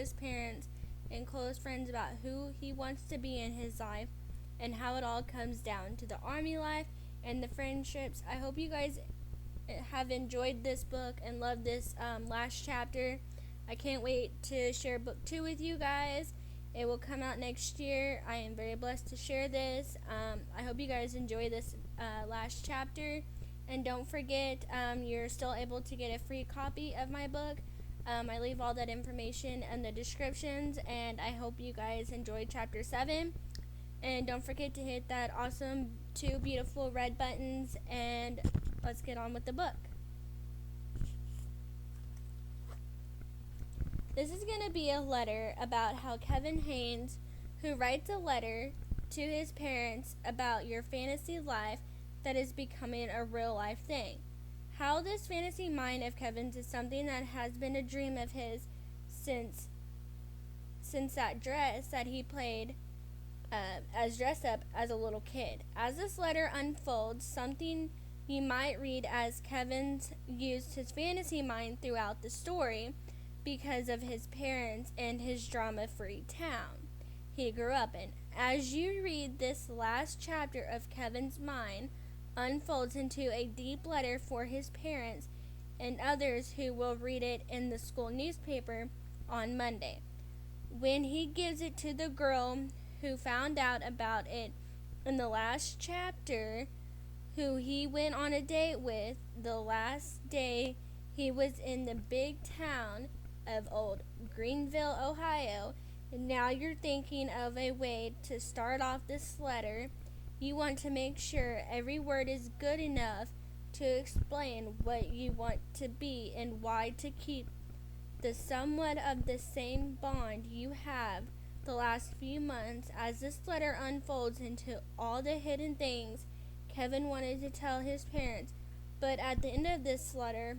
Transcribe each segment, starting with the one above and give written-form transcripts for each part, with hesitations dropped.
his parents and close friends about who he wants to be in his life and how it all comes down to the army life and the friendships. I hope you guys have enjoyed this book and loved this last chapter. I can't wait to share book 2 with you guys. It will come out next year. I am very blessed to share this. I hope you guys enjoy this last chapter. And don't forget, you're still able to get a free copy of my book. I leave all that information in the descriptions. And I hope you guys enjoyed chapter 7. And don't forget to hit that awesome 2 beautiful red buttons. And let's get on with the book. This is going to be a letter about how Kevin Haynes, who writes a letter to his parents about your fantasy life that is becoming a real life thing. How this fantasy mind of Kevin's is something that has been a dream of his since that dress that he played as dressed up as a little kid. As this letter unfolds, something you might read as Kevin's used his fantasy mind throughout the story because of his parents and his drama-free town he grew up in. As you read, this last chapter of Kevin's mind unfolds into a deep letter for his parents and others who will read it in the school newspaper on Monday. When he gives it to the girl who found out about it in the last chapter, who he went on a date with the last day he was in the big town of old Greenville, Ohio, and now you're thinking of a way to start off this letter. You want to make sure every word is good enough to explain what you want to be and why to keep the somewhat of the same bond you have the last few months. As this letter unfolds into all the hidden things Kevin wanted to tell his parents, but at the end of this letter,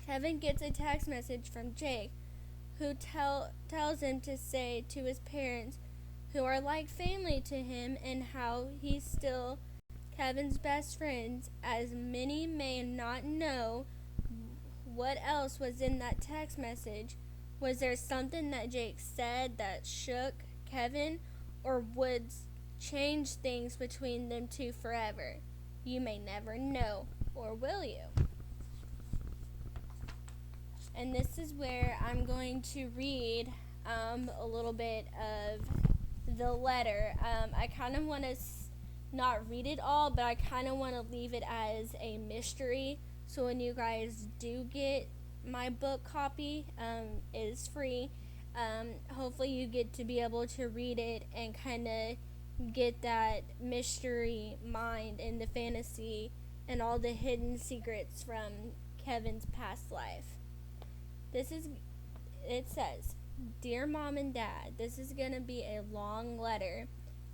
Kevin gets a text message from Jake, who tells him to say to his parents, who are like family to him, and how he's still Kevin's best friends. As many may not know what else was in that text message. Was there something that Jake said that shook Kevin, or would change things between them two forever? You may never know, or will you? And this is where I'm going to read a little bit of the letter. I kind of want to not read it all, but I kind of want to leave it as a mystery. So when you guys do get my book copy, it is free. Hopefully you get to be able to read it and kind of get that mystery mind and the fantasy and all the hidden secrets from Kevin's past life. It says, Dear Mom and Dad, this is going to be a long letter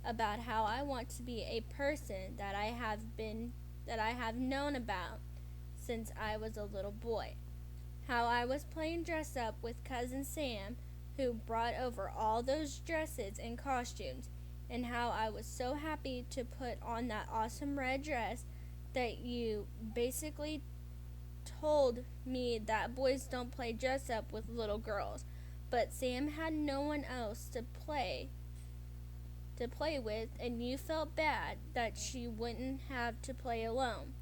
about how I want to be a person that I have known about since I was a little boy. How I was playing dress up with Cousin Sam, who brought over all those dresses and costumes, and how I was so happy to put on that awesome red dress that you basically told me that boys don't play dress up with little girls, but Sam had no one else to play with, and you felt bad that she wouldn't have to play alone.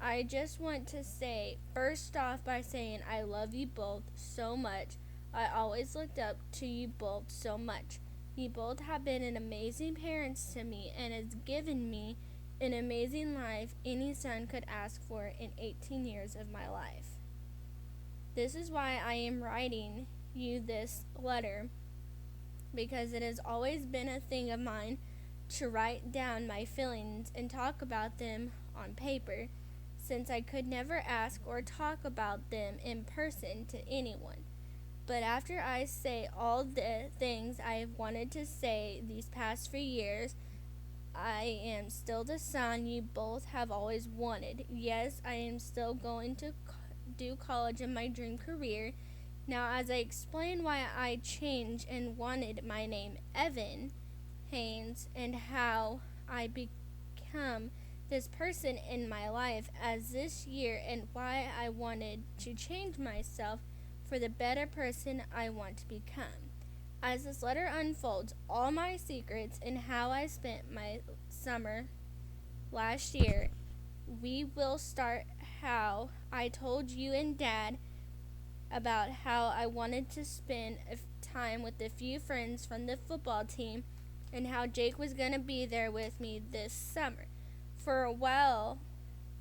I just want to say, first off, by saying I love you both so much. I always looked up to you both so much. You both have been an amazing parents to me, and has given me an amazing life any son could ask for in 18 years of my life. This is why I am writing you this letter, because it has always been a thing of mine to write down my feelings and talk about them on paper, since I could never ask or talk about them in person to anyone. But after I say all the things I have wanted to say these past few years, I am still the son you both have always wanted. Yes, I am still going to do college in my dream career. Now, as I explain why I changed and wanted my name Evan Haynes, and how I become this person in my life as this year, and why I wanted to change myself for the better person I want to become. As this letter unfolds all my secrets and how I spent my summer last year, we will start how I told you and Dad about how I wanted to spend time with a few friends from the football team and how Jake was going to be there with me this summer. For a while,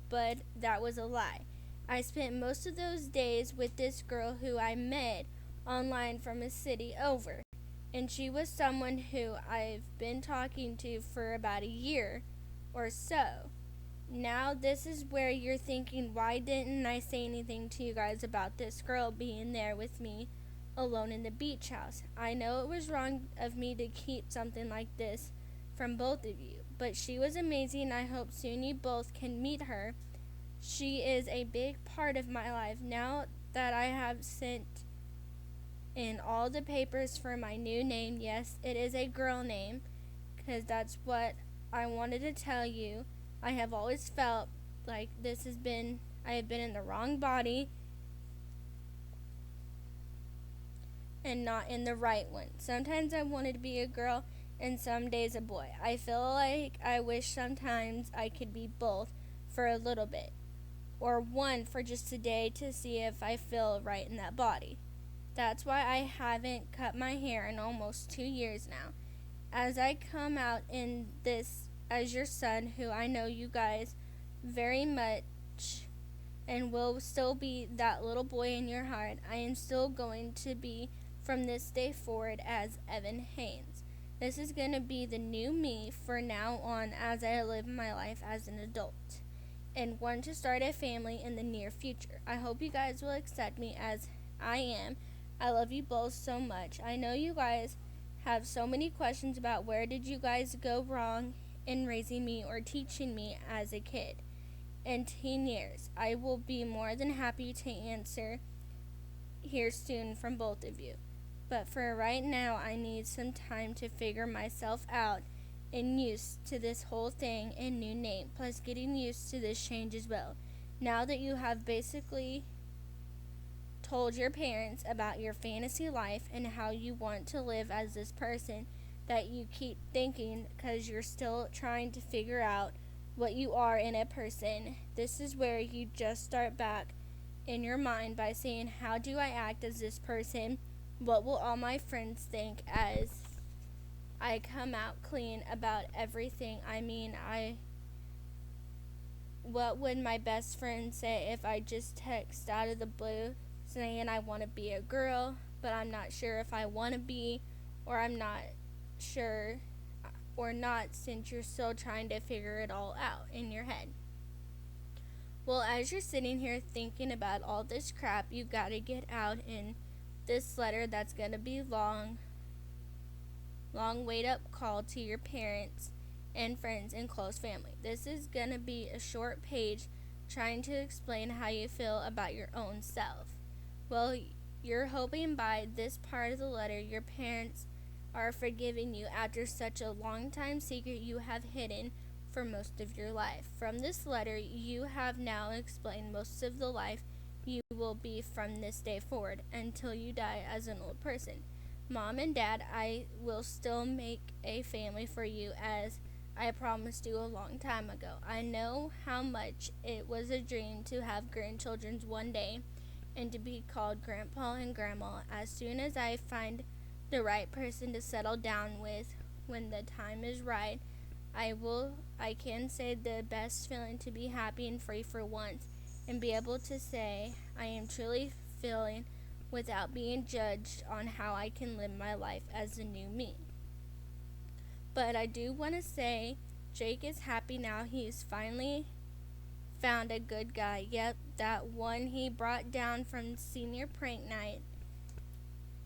but that was a lie. I spent most of those days with this girl who I met online from a city over, and she was someone who I've been talking to for about a year or so. Now this is where you're thinking, why didn't I say anything to you guys about this girl being there with me alone in the beach house? I know it was wrong of me to keep something like this from both of you, but she was amazing. I hope soon you both can meet her. She is a big part of my life now that I have sent in all the papers for my new name. Yes, it is a girl name, because that's what I wanted to tell you. I have always felt like I have been in the wrong body and not in the right one. Sometimes I wanted to be a girl and some days a boy. I feel like I wish sometimes I could be both for a little bit, or one for just a day to see if I feel right in that body. That's why I haven't cut my hair in almost 2 years now. As I come out in this as your son, who I know you guys very much and will still be that little boy in your heart, I am still going to be from this day forward as Evan Haynes. This is going to be the new me for now on as I live my life as an adult and want to start a family in the near future. I hope you guys will accept me as I am. I love you both so much. I know you guys have so many questions about where did you guys go wrong in raising me or teaching me as a kid in teen years. I will be more than happy to answer here soon from both of you. But for right now, I need some time to figure myself out and used to this whole thing and new name, plus getting used to this change as well. Now that you have basically told your parents about your fantasy life and how you want to live as this person that you keep thinking because you're still trying to figure out what you are in a person, this is where you just start back in your mind by saying, how do I act as this person? What will all my friends think as I come out clean about everything? What would my best friend say if I just text out of the blue saying I want to be a girl, but I'm not sure if I want to be, or I'm not sure or not, since you're still trying to figure it all out in your head? Well, as you're sitting here thinking about all this crap you gotta get out in this letter that's gonna be long wait up call to your parents and friends and close family. This is gonna be a short page trying to explain how you feel about your own self. Well, you're hoping by this part of the letter your parents are forgiving you after such a long time secret you have hidden for most of your life. From this letter, you have now explained most of the life you will be from this day forward until you die as an old person. Mom and Dad, I will still make a family for you as I promised you a long time ago. I know how much it was a dream to have grandchildren one day and to be called Grandpa and Grandma. As soon as I find the right person to settle down with when the time is right, I can say the best feeling to be happy and free for once and be able to say I am truly feeling without being judged on how I can live my life as the new me. But I do want to say Jake is happy now. He's finally found a good guy. Yep, that one he brought down from senior prank night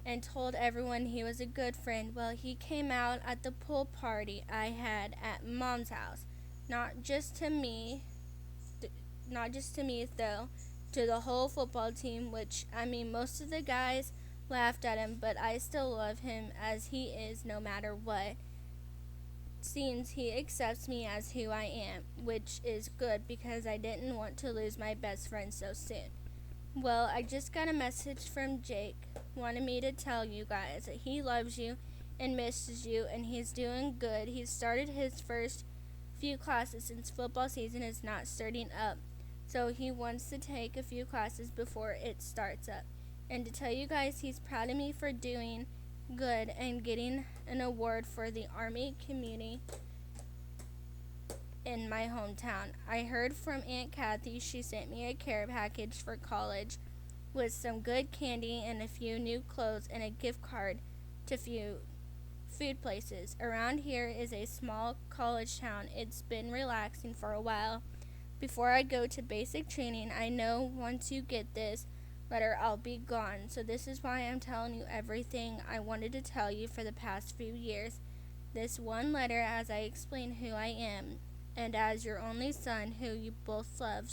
and told everyone he was a good friend. Well, he came out at the pool party I had at Mom's house. Not just to me though, to the whole football team, which, most of the guys laughed at him, but I still love him as he is no matter what. Seems he accepts me as who I am, which is good because I didn't want to lose my best friend so soon. Well, I just got a message from Jake. Wanted me to tell you guys that he loves you and misses you, and he's doing good. He's started his first few classes since football season is not starting up. So he wants to take a few classes before it starts up. And to tell you guys, he's proud of me for doing good and getting an award for the Army community in my hometown. I heard from Aunt Kathy. She sent me a care package for college with some good candy and a few new clothes and a gift card to few food places. Around here is a small college town. It's been relaxing for a while. Before I go to basic training, I know once you get this letter, I'll be gone. So this is why I'm telling you everything I wanted to tell you for the past few years. This one letter as I explain who I am, and as your only son who you both love,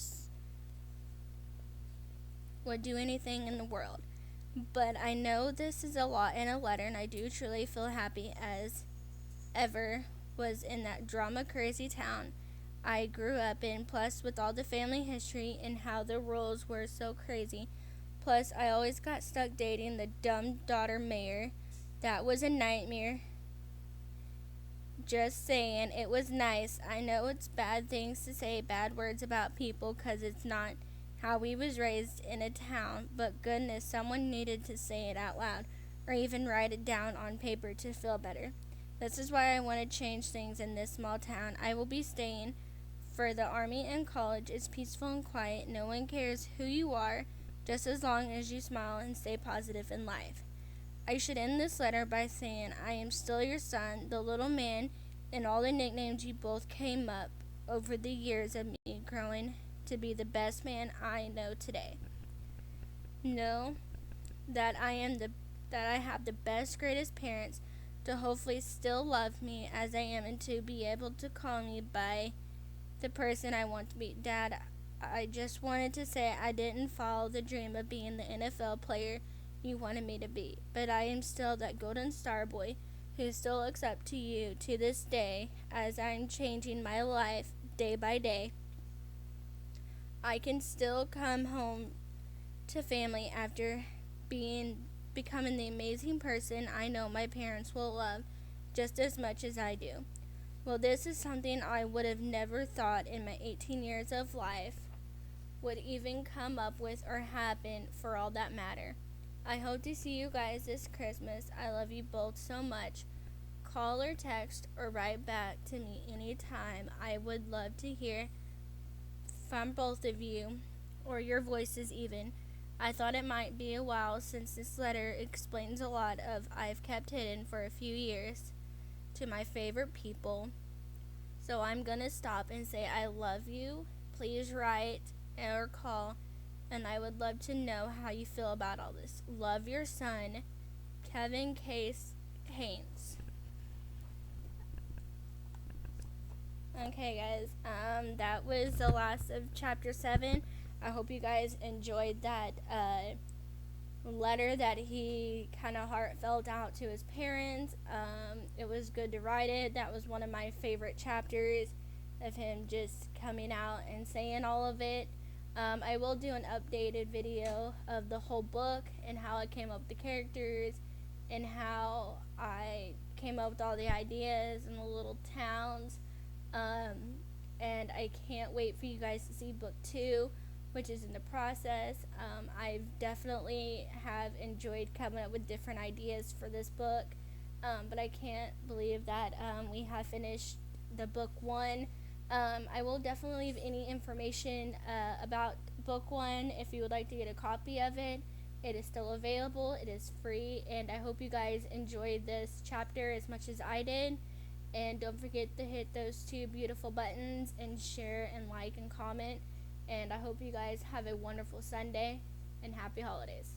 would do anything in the world. But I know this is a lot in a letter, and I do truly feel happy as ever was in that drama crazy town I grew up in, plus with all the family history and how the rules were so crazy. Plus I always got stuck dating the dumb daughter mayor. That was a nightmare. Just saying, it was nice. I know it's bad things to say bad words about people, 'cause it's not how we was raised in a town, but goodness, someone needed to say it out loud or even write it down on paper to feel better. This is why I want to change things in this small town. I will be staying for the Army and college. It's peaceful and quiet. No one cares who you are, just as long as you smile and stay positive in life. I should end this letter by saying I am still your son, the little man, and all the nicknames you both came up over the years of me growing to be the best man I know today. Know that I have the best, greatest parents to hopefully still love me as I am and to be able to call me by the person I want to be. Dad, I just wanted to say I didn't follow the dream of being the NFL player you wanted me to be, but I am still that golden star boy who still looks up to you to this day as I'm changing my life day by day. I can still come home to family after becoming the amazing person I know my parents will love just as much as I do. Well, this is something I would have never thought in my 18 years of life would even come up with or happen, for all that matter. I hope to see you guys this Christmas. I love you both so much. Call or text or write back to me anytime. I would love to hear from both of you, or your voices even. I thought it might be a while since this letter explains a lot of I've kept hidden for a few years to my favorite people. So I'm gonna stop and say I love you. Please write or call, and I would love to know how you feel about all this. Love, your son, Kevin Case Haynes. Okay, guys, that was the last of chapter 7. I hope you guys enjoyed that letter that he kind of heartfelt out to his parents. It was good to write it. That was one of my favorite chapters of him just coming out and saying all of it. I will do an updated video of the whole book and how I came up with the characters and how I came up with all the ideas and the little towns. And I can't wait for you guys to see book 2, which is in the process. I definitely have enjoyed coming up with different ideas for this book, but I can't believe that we have finished the book 1. I will definitely leave any information about book 1 if you would like to get a copy of it. It is still available. It is free, and I hope you guys enjoyed this chapter as much as I did. And don't forget to hit those 2 beautiful buttons and share and like and comment. And I hope you guys have a wonderful Sunday and happy holidays.